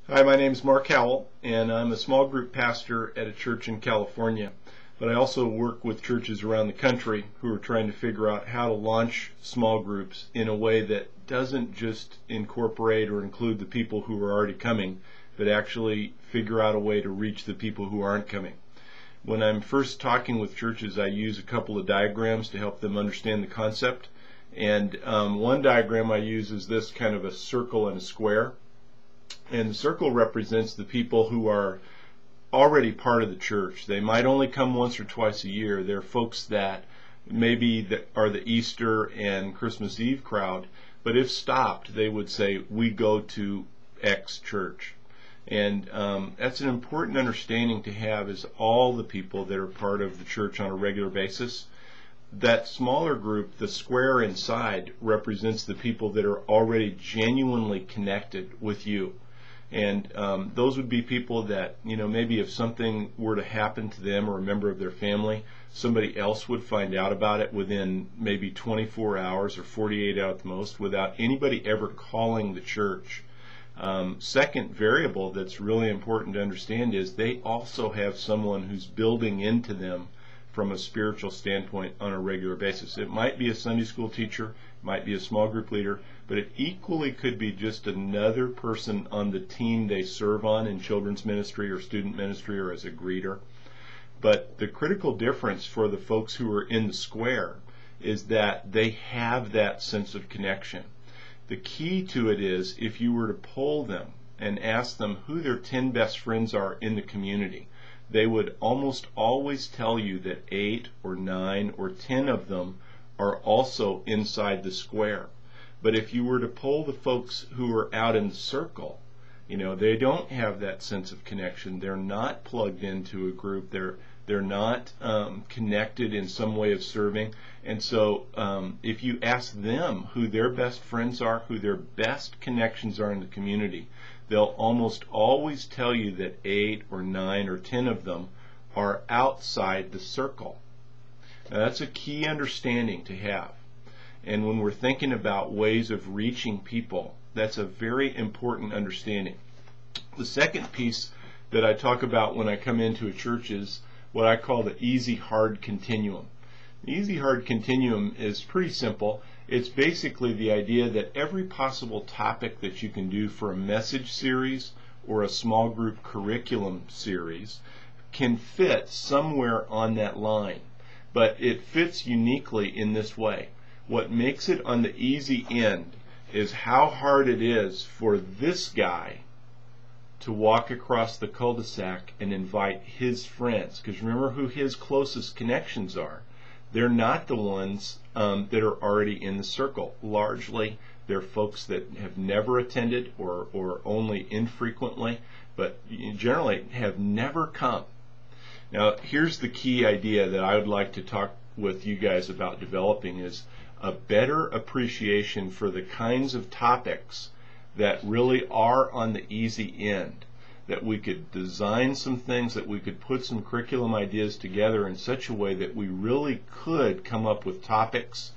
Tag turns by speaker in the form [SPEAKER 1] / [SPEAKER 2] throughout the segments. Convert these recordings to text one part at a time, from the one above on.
[SPEAKER 1] Hi, my name is Mark Howell, and I'm a small group pastor at a church in California. But I also work with churches around the country who are trying to figure out how to launch small groups in a way that doesn't just incorporate or include the people who are already coming, but actually figure out a way to reach the people who aren't coming. When I'm first talking with churches, I use a couple of diagrams to help them understand the concept. And one diagram I use is this kind of a circle and a square. And the circle represents the people who are already part of the church. They might only come once or twice a year. They're folks that maybe are the Easter and Christmas Eve crowd, but if stopped, they would say, we go to X church. And that's an important understanding to have, is all the people that are part of the church on a regular basis. That smaller group, the square inside, represents the people that are already genuinely connected with you. And those would be people that, maybe if something were to happen to them or a member of their family, somebody else would find out about it within maybe 24 hours or 48 hours at the most without anybody ever calling the church. Second variable that's really important to understand is they also have someone who's building into them from a spiritual standpoint on a regular basis. It might be a Sunday school teacher, it might be a small group leader, but it equally could be just another person on the team they serve on in children's ministry or student ministry or as a greeter. But the critical difference for the folks who are in the square is that they have that sense of connection. The key to it is, if you were to poll them and ask them who their 10 best friends are in the community, they would almost always tell you that 8 or 9 or 10 of them are also inside the square. But if you were to poll the folks who are out in the circle, they don't have that sense of connection. They're not plugged into a group. They're not connected in some way of serving. And so if you ask them who their best friends are, who their best connections are in the community, they'll almost always tell you that 8 or 9 or 10 of them are outside the circle. Now, that's a key understanding to have. And when we're thinking about ways of reaching people, that's a very important understanding. The second piece that I talk about when I come into a church is what I call the easy-hard continuum. The easy-hard continuum is pretty simple. It's basically the idea that every possible topic that you can do for a message series or a small group curriculum series can fit somewhere on that line. But it fits uniquely in this way. What makes it on the easy end is how hard it is for this guy to walk across the cul-de-sac and invite his friends. Because remember who his closest connections are. They're not the ones that are already in the circle. Largely, they're folks that have never attended or only infrequently, but generally have never come. Now, here's the key idea that I would like to talk with you guys about developing is a better appreciation for the kinds of topics that really are on the easy end, that we could design some things, that we could put some curriculum ideas together in such a way that we really could come up with topics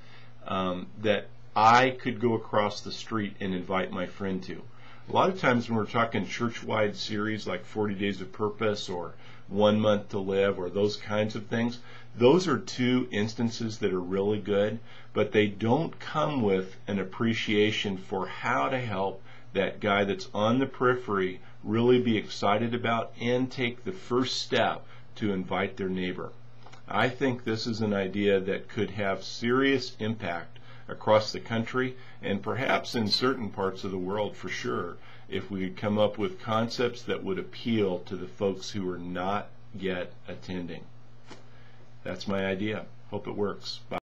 [SPEAKER 1] that I could go across the street and invite my friend to. A lot of times when we're talking church-wide series like 40 Days of Purpose or 1 Month to Live or those kinds of things, those are two instances that are really good, but they don't come with an appreciation for how to help that guy that's on the periphery really be excited about and take the first step to invite their neighbor. I think this is an idea that could have serious impact across the country and perhaps in certain parts of the world for sure, if we could come up with concepts that would appeal to the folks who are not yet attending. That's my idea. Hope it works. Bye.